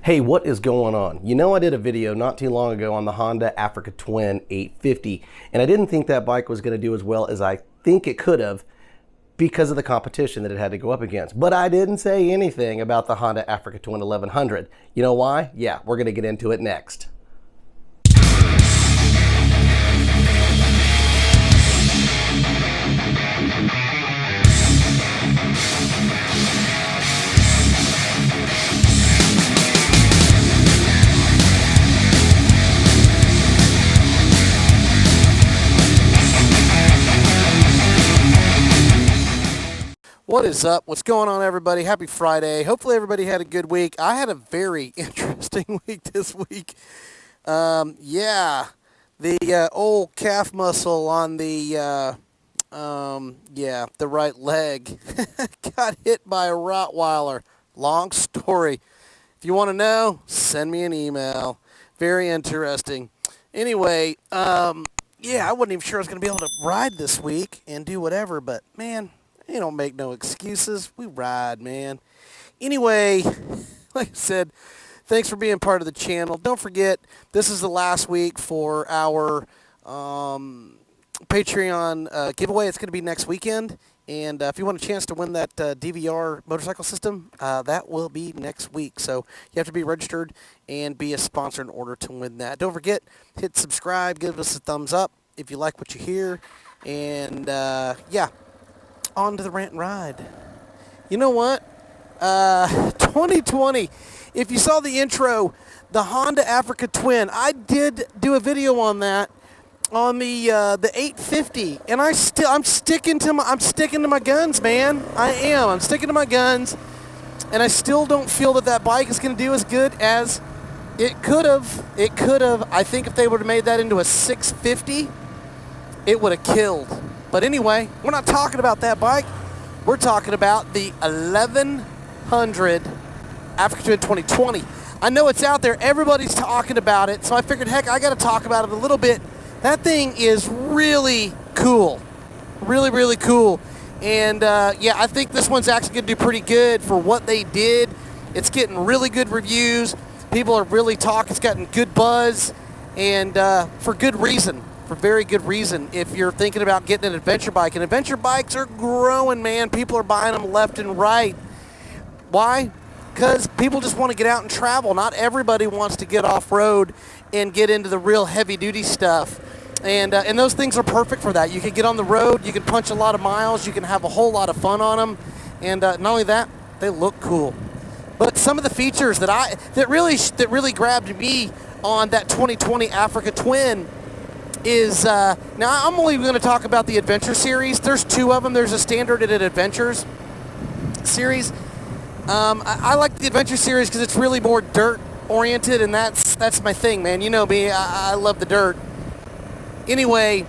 Hey, what is going on? You know, I did a video not too long ago on the Honda Africa Twin 850, and I didn't think that bike was going to do as well as I think it could have because of the competition that it had to go up against. But I didn't say anything about the Honda Africa Twin 1100. You know why? Yeah, we're going to get into it next. What is up? What's going on, everybody? Happy Friday. Hopefully everybody had a good week. I had a very interesting week this week. The old calf muscle on the right leg got hit by a Rottweiler. Long story. If you want to know, send me an email. Very interesting. Anyway, I wasn't even sure I was going to be able to ride this week and do whatever, but man, you don't make no excuses. We ride, man. Anyway, like I said, thanks for being part of the channel. Don't forget, this is the last week for our Patreon giveaway. It's going to be next weekend. And if you want a chance to win that DVR motorcycle system, that will be next week. So you have to be registered and be a sponsor in order to win that. Don't forget, hit subscribe, give us a thumbs up if you like what you hear. And, on to the rant and ride. You know what? 2020. If you saw the intro, the Honda Africa Twin, I did do a video on that on the 850, and I'm sticking to my guns, man. I am. I'm sticking to my guns, and I still don't feel that bike is going to do as good as it could have. It could have. I think if they would have made that into a 650, it would have killed. But anyway, we're not talking about that bike. We're talking about the 1100 Africa Twin 2020. I know it's out there. Everybody's talking about it. So I figured, heck, I got to talk about it a little bit. That thing is really cool. Really, really cool. And, I think this one's actually going to do pretty good for what they did. It's getting really good reviews. People are really talking. It's gotten good buzz. And for good reason. For very good reason. If you're thinking about getting an adventure bike, and adventure bikes are growing, man. People are buying them left and right. Why? Because people just want to get out and travel. Not everybody wants to get off-road and get into the real heavy-duty stuff. And those things are perfect for that. You can get on the road, you can punch a lot of miles, you can have a whole lot of fun on them. And not only that, they look cool. But some of the features that really grabbed me on that 2020 Africa Twin is, now I'm only going to talk about the Adventure series. There's two of them. There's a Standard and an Adventures series. I like the Adventure series because it's really more dirt oriented, and that's my thing, man. You know me, I love the dirt. Anyway,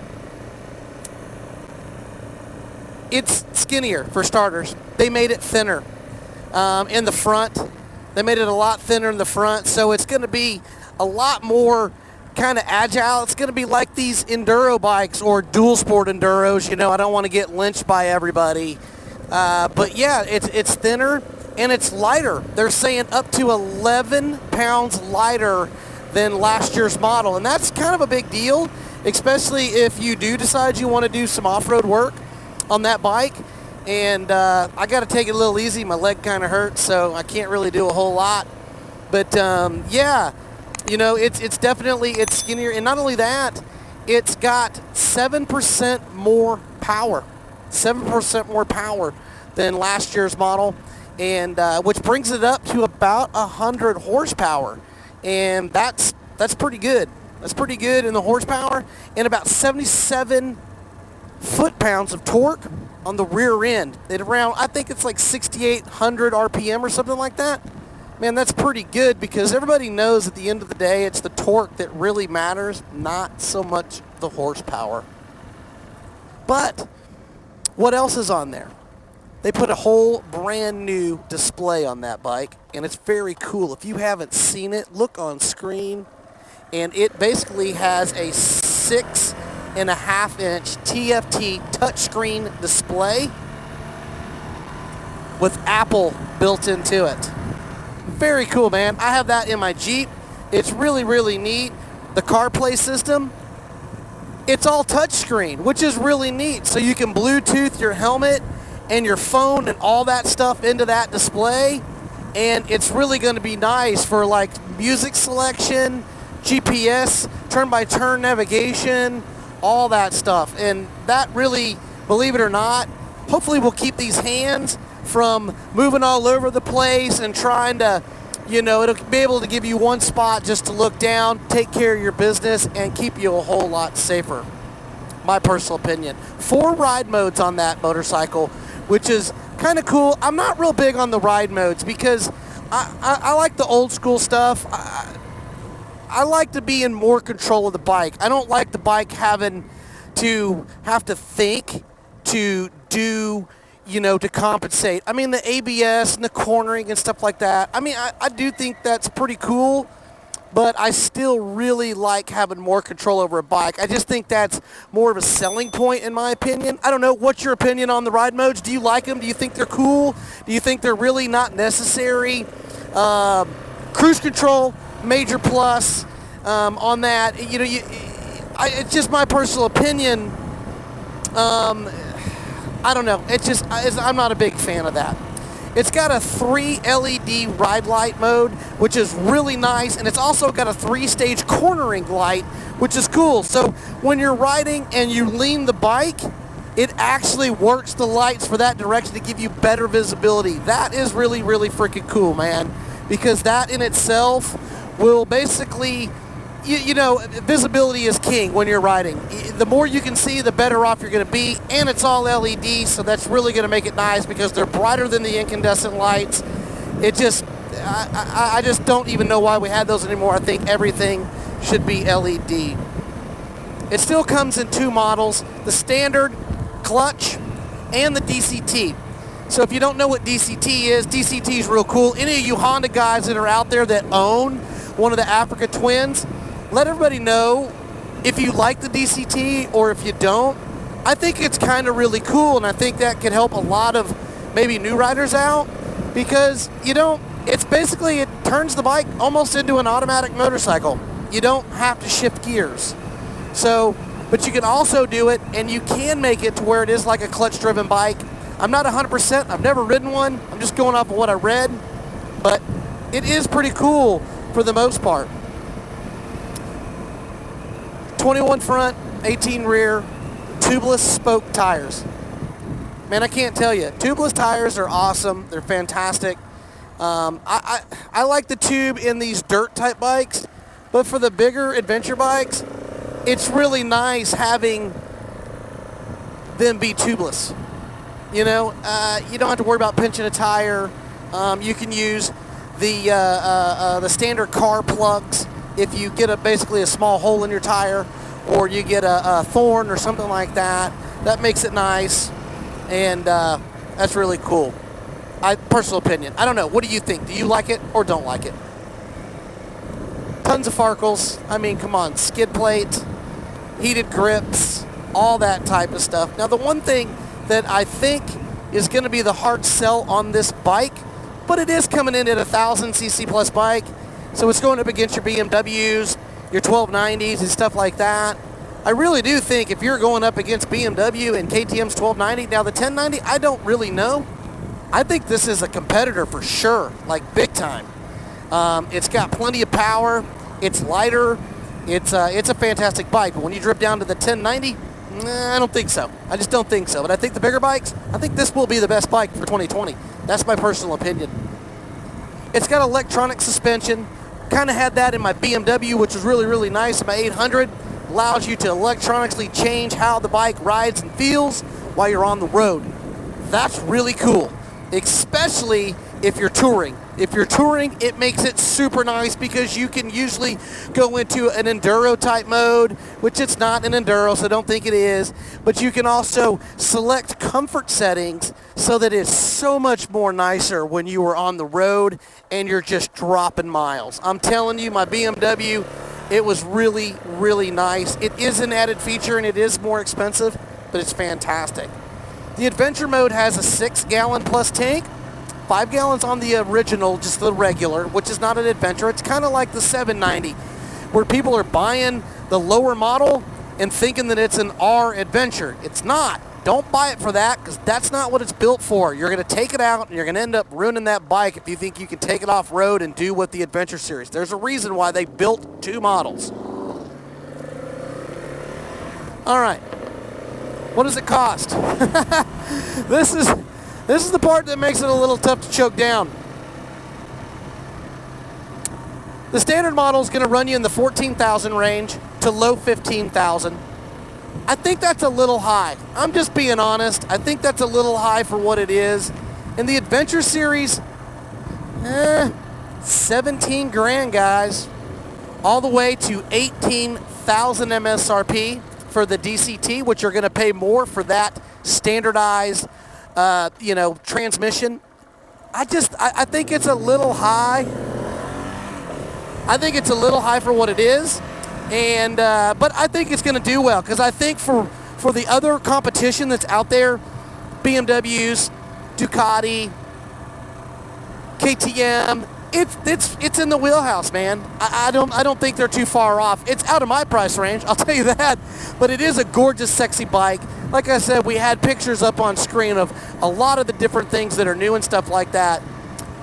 it's skinnier for starters. They made it thinner in the front. They made it a lot thinner in the front, so it's going to be a lot more kind of agile. It's going to be like these enduro bikes or dual sport enduros. You know, I don't want to get lynched by everybody. But yeah, it's thinner and it's lighter. They're saying up to 11 pounds lighter than last year's model. And that's kind of a big deal, especially if you do decide you want to do some off-road work on that bike. And I got to take it a little easy. My leg kind of hurts, so I can't really do a whole lot. But you know, it's definitely skinnier, and not only that, it's got 7% more power. 7% more power than last year's model, and which brings it up to about 100 horsepower, and that's pretty good. That's pretty good in the horsepower, and about 77 foot-pounds of torque on the rear end. At around, I think it's like 6,800 RPM or something like that. Man, that's pretty good because everybody knows at the end of the day, it's the torque that really matters, not so much the horsepower. But what else is on there? They put a whole brand new display on that bike, and it's very cool. If you haven't seen it, look on screen, and it basically has a 6.5-inch TFT touchscreen display with Apple built into it. Very cool, man. I have that in my Jeep. It's really, really neat. The CarPlay system, it's all touchscreen, which is really neat. So you can Bluetooth your helmet and your phone and all that stuff into that display. And it's really going to be nice for like music selection, GPS, turn-by-turn navigation, all that stuff. And that really, believe it or not, hopefully will keep these hands from moving all over the place and trying to, you know, it'll be able to give you one spot just to look down, take care of your business, and keep you a whole lot safer. My personal opinion. 4 ride modes on that motorcycle, which is kind of cool. I'm not real big on the ride modes because I like the old school stuff. I like to be in more control of the bike. I don't like the bike having to think to do, you know, to compensate. I mean, the ABS and the cornering and stuff like that. I mean, I do think that's pretty cool, but I still really like having more control over a bike. I just think that's more of a selling point in my opinion. I don't know, what's your opinion on the ride modes? Do you like them? Do you think they're cool? Do you think they're really not necessary? Cruise control, major plus on that. You know, it's just my personal opinion. I don't know. I'm not a big fan of that. It's got a 3 LED ride light mode, which is really nice, and it's also got a 3-stage cornering light, which is cool. So when you're riding and you lean the bike, it actually works the lights for that direction to give you better visibility. That is really, really freaking cool, man, because that in itself will basically, you know, visibility is king when you're riding. The more you can see, the better off you're going to be, and it's all LED, so that's really going to make it nice because they're brighter than the incandescent lights. It just, I just don't even know why we had those anymore. I think everything should be LED. It still comes in 2 models, the standard clutch and the DCT. So if you don't know what DCT is real cool. Any of you Honda guys that are out there that own one of the Africa Twins, let everybody know if you like the DCT or if you don't. I think it's kind of really cool, and I think that could help a lot of maybe new riders out because, you know, it's basically, it turns the bike almost into an automatic motorcycle. You don't have to shift gears. So, but you can also do it, and you can make it to where it is like a clutch-driven bike. I'm not 100%. I've never ridden one. I'm just going off of what I read, but it is pretty cool for the most part. 21 front, 18 rear, tubeless spoke tires. Man, I can't tell you. Tubeless tires are awesome. They're fantastic. I like the tube in these dirt type bikes, but for the bigger adventure bikes, it's really nice having them be tubeless. You know, you don't have to worry about pinching a tire. You can use the standard car plugs if you get basically a small hole in your tire, or you get a thorn or something like that. That makes it nice, and that's really cool. Personal opinion. I don't know. What do you think? Do you like it or don't like it? Tons of Farkles. I mean, come on. Skid plate, heated grips, all that type of stuff. Now, the one thing that I think is going to be the hard sell on this bike, but it is coming in at a 1,000cc plus bike, so it's going up against your BMWs, your 1290s and stuff like that. I really do think if you're going up against BMW and KTM's 1290, now the 1090, I don't really know. I think this is a competitor for sure, like big time. It's got plenty of power. It's lighter. It's a fantastic bike. But when you drip down to the 1090, I don't think so. I just don't think so. But I think the bigger bikes, I think this will be the best bike for 2020. That's my personal opinion. It's got electronic suspension. Kind of had that in my BMW, which was really, really nice. My 800 allows you to electronically change how the bike rides and feels while you're on the road. That's really cool, especially if you're touring. If you're touring, it makes it super nice because you can usually go into an enduro type mode, which it's not an enduro, so don't think it is. But you can also select comfort settings so that it's so much more nicer when you are on the road and you're just dropping miles. I'm telling you, my BMW, it was really, really nice. It is an added feature and it is more expensive, but it's fantastic. The adventure mode has a 6-gallon plus tank, 5 gallons on the original, just the regular, which is not an adventure. It's kind of like the 790, where people are buying the lower model and thinking that it's an R adventure. It's not. Don't buy it for that, because that's not what it's built for. You're going to take it out and you're going to end up ruining that bike if you think you can take it off road and do what the Adventure Series. There's a reason why they built 2 models. All right. What does it cost? This is the part that makes it a little tough to choke down. The standard model is going to run you in the 14,000 range to low 15,000. I think that's a little high. I'm just being honest. I think that's a little high for what it is. In the Adventure Series, 17 grand, guys. All the way to 18,000 MSRP for the DCT, which you're going to pay more for that standardized, transmission. I think it's a little high. I think it's a little high for what it is. And but I think it's going to do well, because I think for the other competition that's out there, BMWs, Ducati, KTM, it's in the wheelhouse, man. I don't think they're too far off. It's out of my price range, I'll tell you that. But it is a gorgeous, sexy bike. Like I said, we had pictures up on screen of a lot of the different things that are new and stuff like that.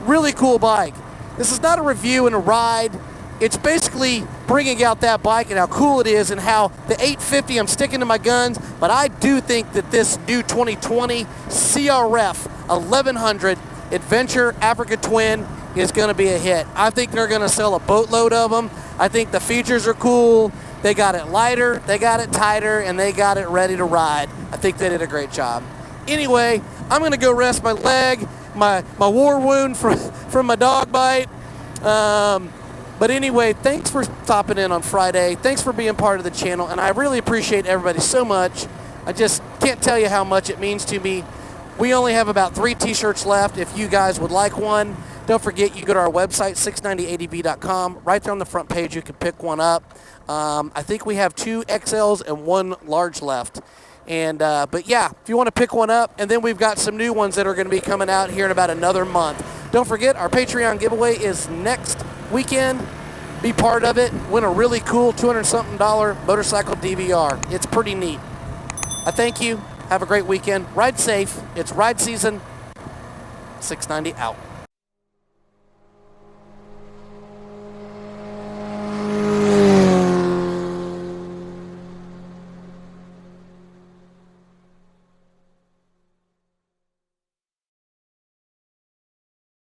Really cool bike. This is not a review and a ride. It's basically bringing out that bike and how cool it is, and how the 850, I'm sticking to my guns, but I do think that this new 2020 CRF1100 Adventure Africa Twin is going to be a hit. I think they're going to sell a boatload of them. I think the features are cool. They got it lighter, they got it tighter, and they got it ready to ride. I think they did a great job. Anyway, I'm going to go rest my leg, my war wound from my dog bite. But anyway, thanks for stopping in on Friday. Thanks for being part of the channel, and I really appreciate everybody so much. I just can't tell you how much it means to me. We only have about 3 t-shirts left. If you guys would like one, don't forget, you go to our website, 690adv.com. Right there on the front page, you can pick one up. I think we have 2 XLs and 1 large left. And but yeah, if you want to pick one up, and then we've got some new ones that are going to be coming out here in about another month. Don't forget, our Patreon giveaway is next weekend. Be part of it. Win a really cool $200-something motorcycle DVR. It's pretty neat. I thank you. Have a great weekend. Ride safe. It's ride season. 690 out.